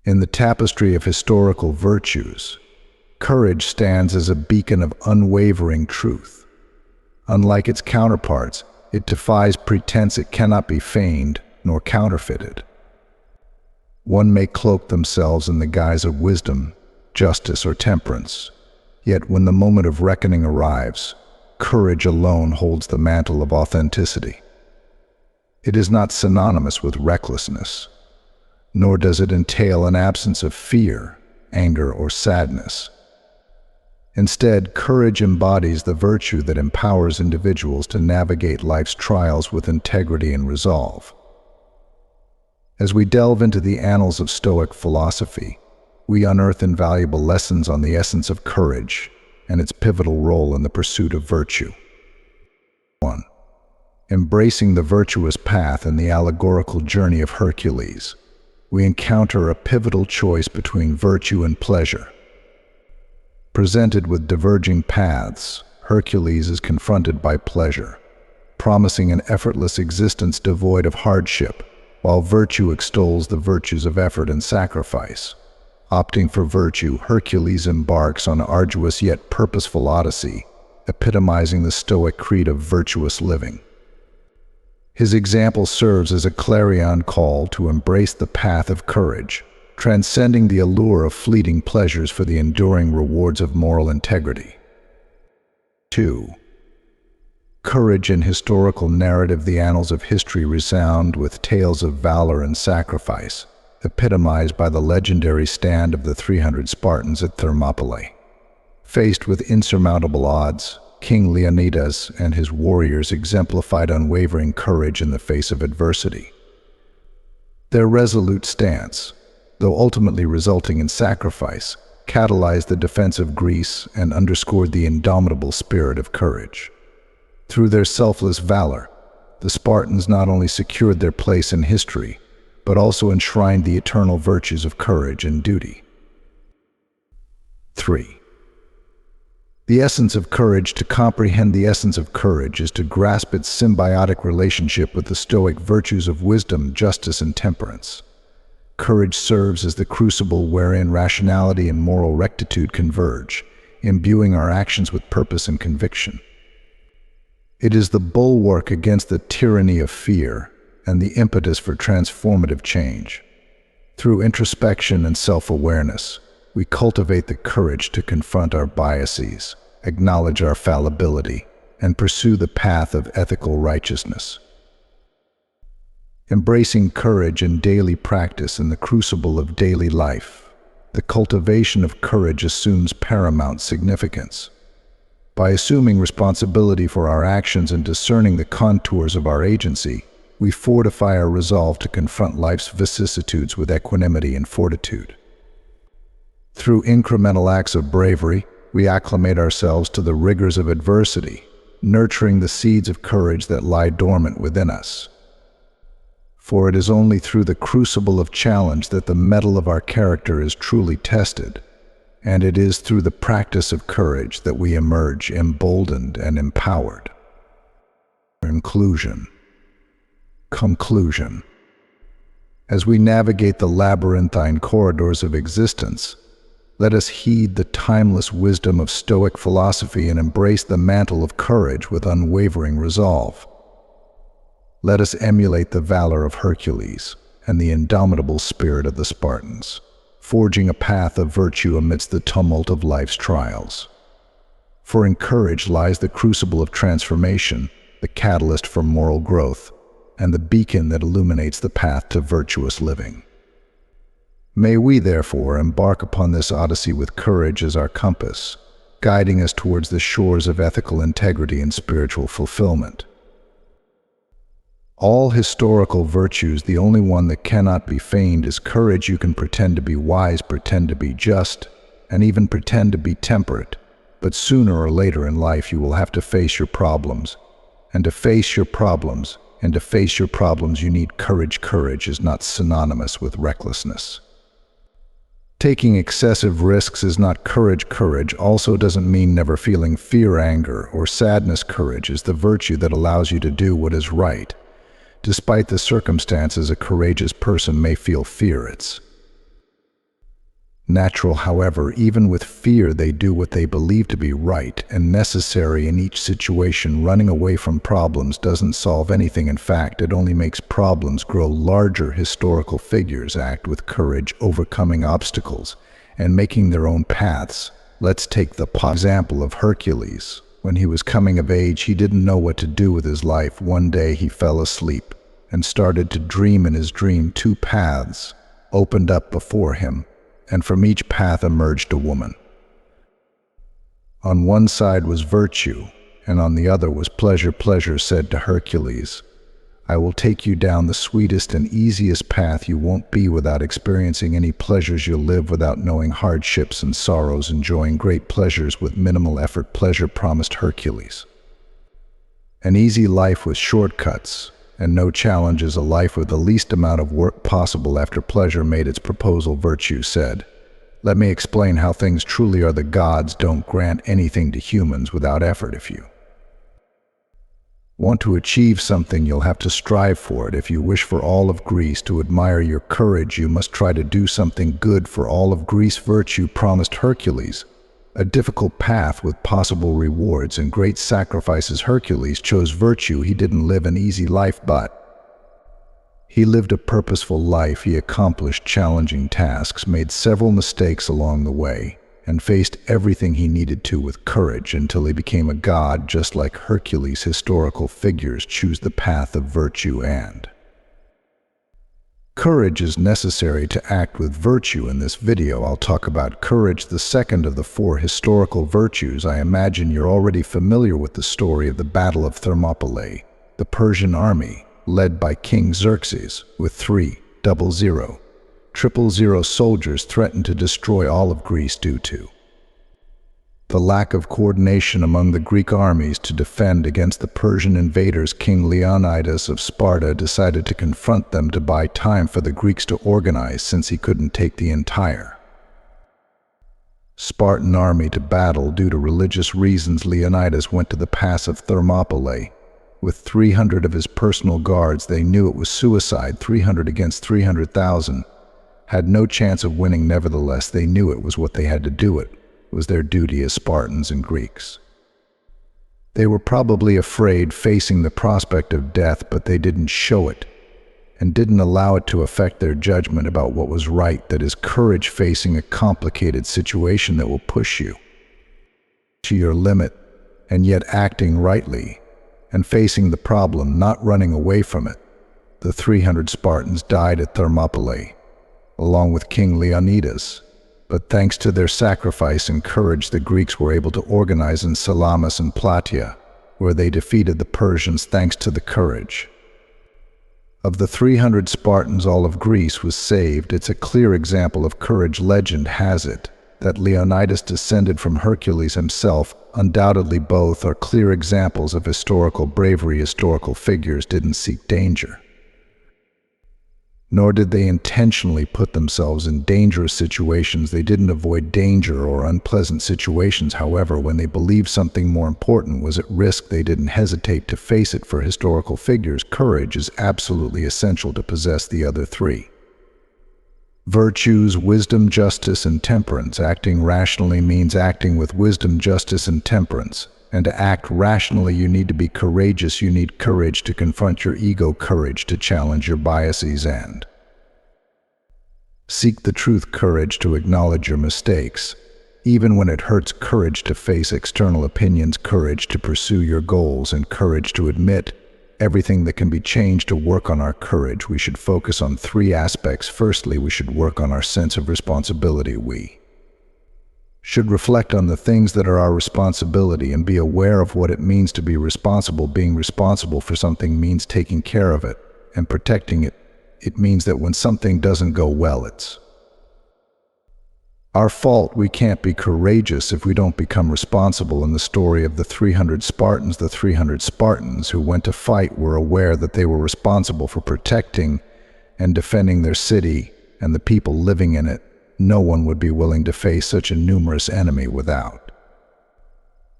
In the tapestry of historical virtues, courage stands as a beacon of unwavering truth. Unlike its counterparts, it defies pretense. It cannot be feigned nor counterfeited. One may cloak themselves in the guise of wisdom, justice, or temperance, yet when the moment of reckoning arrives, courage alone holds the mantle of authenticity. It is not synonymous with recklessness, nor does it entail an absence of fear, anger, or sadness. Instead, courage embodies the virtue that empowers individuals to navigate life's trials with integrity and resolve. As we delve into the annals of Stoic philosophy, we unearth invaluable lessons on the essence of courage and its pivotal role in the pursuit of virtue. 1. Embracing the virtuous path in the allegorical journey of Hercules, we encounter a pivotal choice between virtue and pleasure. Presented with diverging paths, Hercules is confronted by pleasure, promising an effortless existence devoid of hardship, while virtue extols the virtues of effort and sacrifice. Opting for virtue, Hercules embarks on an arduous yet purposeful odyssey, epitomizing the Stoic creed of virtuous living. His example serves as a clarion call to embrace the path of courage, transcending the allure of fleeting pleasures for the enduring rewards of moral integrity. 2. Courage in historical narrative. The annals of history resound with tales of valor and sacrifice, epitomized by the legendary stand of the 300 Spartans at Thermopylae. Faced with insurmountable odds, King Leonidas and his warriors exemplified unwavering courage in the face of adversity. Their resolute stance, though ultimately resulting in sacrifice, catalyzed the defense of Greece and underscored the indomitable spirit of courage. Through their selfless valor, the Spartans not only secured their place in history, but also enshrined the eternal virtues of courage and duty. 3. The essence of courage. To comprehend the essence of courage is to grasp its symbiotic relationship with the Stoic virtues of wisdom, justice, and temperance. Courage serves as the crucible wherein rationality and moral rectitude converge, imbuing our actions with purpose and conviction. It is the bulwark against the tyranny of fear and the impetus for transformative change. Through introspection and self-awareness, we cultivate the courage to confront our biases, acknowledge our fallibility, and pursue the path of ethical righteousness. Embracing courage in daily practice in the crucible of daily life, the cultivation of courage assumes paramount significance. By assuming responsibility for our actions and discerning the contours of our agency, we fortify our resolve to confront life's vicissitudes with equanimity and fortitude. Through incremental acts of bravery, we acclimate ourselves to the rigors of adversity, nurturing the seeds of courage that lie dormant within us. For it is only through the crucible of challenge that the mettle of our character is truly tested, and it is through the practice of courage that we emerge emboldened and empowered. Conclusion. As we navigate the labyrinthine corridors of existence, let us heed the timeless wisdom of Stoic philosophy and embrace the mantle of courage with unwavering resolve. Let us emulate the valor of Hercules and the indomitable spirit of the Spartans, forging a path of virtue amidst the tumult of life's trials. For in courage lies the crucible of transformation, the catalyst for moral growth, and the beacon that illuminates the path to virtuous living. May we, therefore, embark upon this odyssey with courage as our compass, guiding us towards the shores of ethical integrity and spiritual fulfillment. All historical virtues, the only one that cannot be feigned is courage. You can pretend to be wise, pretend to be just, and even pretend to be temperate, but sooner or later in life you will have to face your problems. And to face your problems, you need courage. Courage is not synonymous with recklessness. Taking excessive risks is not courage. Courage also doesn't mean never feeling fear, anger, or sadness. Courage is the virtue that allows you to do what is right. Despite the circumstances, a courageous person may feel fear. It's Natural, however, even with fear, they do what they believe to be right and necessary in each situation. Running away from problems doesn't solve anything. In fact, it only makes problems grow larger. Historical figures act with courage, overcoming obstacles and making their own paths. Let's take the example of Hercules. When he was coming of age, he didn't know what to do with his life. One day he fell asleep and started to dream. In his dream, two paths opened up before him, and from each path emerged a woman. On one side was virtue, and on the other was pleasure. Pleasure said to Hercules, "I will take you down the sweetest and easiest path. You won't be without experiencing any pleasures. You'll live without knowing hardships and sorrows, enjoying great pleasures with minimal effort." Pleasure promised Hercules an easy life with shortcuts and no challenges, a life with the least amount of work possible. After pleasure made its proposal, virtue said, "Let me explain how things truly are. The gods don't grant anything to humans without effort. If you want to achieve something, you'll have to strive for it. If you wish for all of Greece to admire your courage, you must try to do something good for all of Greece." Virtue promised Hercules a difficult path with possible rewards and great sacrifices. Hercules chose virtue. He didn't live an easy life, but he lived a purposeful life. He accomplished challenging tasks, made several mistakes along the way, and faced everything he needed to with courage until he became a god. Just like Hercules, historical figures choose the path of virtue, and courage is necessary to act with virtue. In this video, I'll talk about courage, the second of the four historical virtues. I imagine you're already familiar with the story of the Battle of Thermopylae. The Persian army, led by King Xerxes, with 300 soldiers, threatened to destroy all of Greece due to the lack of coordination among the Greek armies to defend against the Persian invaders. King Leonidas of Sparta decided to confront them to buy time for the Greeks to organize, since he couldn't take the entire Spartan army to battle due to religious reasons. Leonidas went to the pass of Thermopylae with 300 of his personal guards. They knew it was suicide. 300 against 300,000 had no chance of winning. Nevertheless, they knew it was what they had to do. It was their duty as Spartans and Greeks. They were probably afraid, facing the prospect of death, but they didn't show it and didn't allow it to affect their judgment about what was right. That is courage, facing a complicated situation that will push you to your limit and yet acting rightly and facing the problem, not running away from it. The 300 Spartans died at Thermopylae, along with King Leonidas. But thanks to their sacrifice and courage, the Greeks were able to organize in Salamis and Plataea, where they defeated the Persians. Thanks to the courage of the 300 Spartans, all of Greece was saved. It's a clear example of courage. Legend has it that Leonidas descended from Hercules himself. Undoubtedly, both are clear examples of historical bravery. Historical figures didn't seek danger, nor did they intentionally put themselves in dangerous situations. They didn't avoid danger or unpleasant situations. However, when they believed something more important was at risk, they didn't hesitate to face it. For historical figures, courage is absolutely essential to possess the other three virtues: wisdom, justice, and temperance. Acting rationally means acting with wisdom, justice, and temperance. And to act rationally, you need to be courageous. You need courage to confront your ego, courage to challenge your biases and seek the truth, courage to acknowledge your mistakes, even when it hurts, courage to face external opinions, courage to pursue your goals, and courage to admit everything that can be changed. To work on our courage, we should focus on three aspects. Firstly, we should work on our sense of responsibility. We should reflect on the things that are our responsibility and be aware of what it means to be responsible. Being responsible for something means taking care of it and protecting it. It means that when something doesn't go well, it's our fault. We can't be courageous if we don't become responsible. In the story of the 300 Spartans, the 300 Spartans who went to fight were aware that they were responsible for protecting and defending their city and the people living in it. No one would be willing to face such a numerous enemy without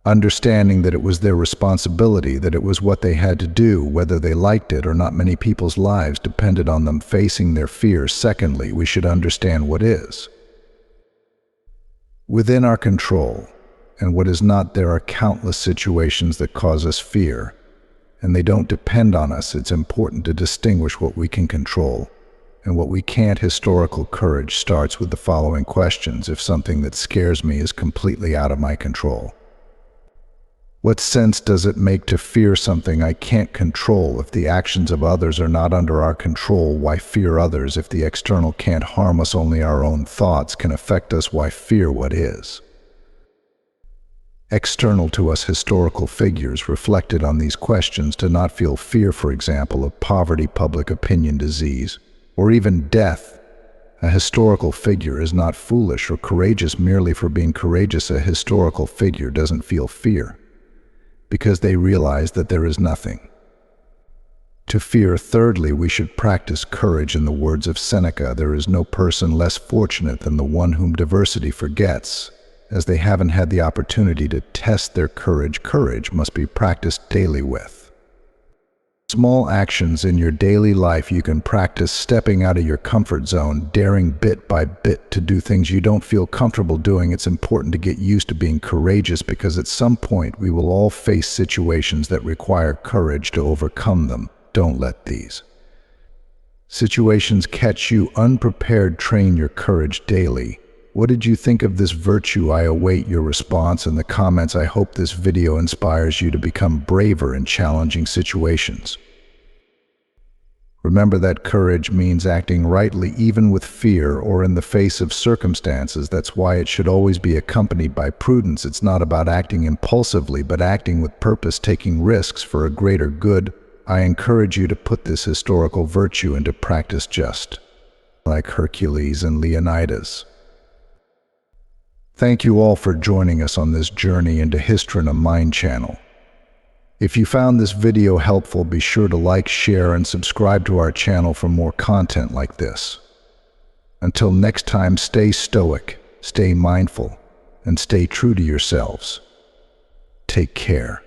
understanding that it was their responsibility, that it was what they had to do, whether they liked it or not. Many people's lives depended on them facing their fears. Secondly, we should understand what is Within our control, and what is not, there are countless situations that cause us fear, and they don't depend on us. It's important to distinguish what we can control and what we can't. Historical courage starts with the following questions. If something that scares me is completely out of my control, what sense does it make to fear something I can't control? If the actions of others are not under our control, why fear others? If the external can't harm us, only our own thoughts can affect us, why fear what is external to us? Historical figures reflected on these questions to not feel fear, for example, of poverty, public opinion, disease, or even death. A historical figure is not foolish or courageous merely for being courageous. A historical figure doesn't feel fear because they realize that there is nothing to fear. Thirdly, we should practice courage. In the words of Seneca, there is no person less fortunate than the one whom diversity forgets, as they haven't had the opportunity to test their courage. Courage must be practiced daily with small actions in your daily life. You can practice stepping out of your comfort zone, daring bit by bit to do things you don't feel comfortable doing. It's important to get used to being courageous because at some point we will all face situations that require courage to overcome them. Don't let these situations catch you unprepared. Train your courage daily. What did you think of this virtue? I await your response in the comments. I hope this video inspires you to become braver in challenging situations. Remember that courage means acting rightly even with fear or in the face of circumstances. That's why it should always be accompanied by prudence. It's not about acting impulsively, but acting with purpose, taking risks for a greater good. I encourage you to put this historical virtue into practice just like Hercules and Leonidas. Thank you all for joining us on this journey into History in a Mind channel. If you found this video helpful, be sure to like, share, and subscribe to our channel for more content like this. Until next time, stay stoic, stay mindful, and stay true to yourselves. Take care.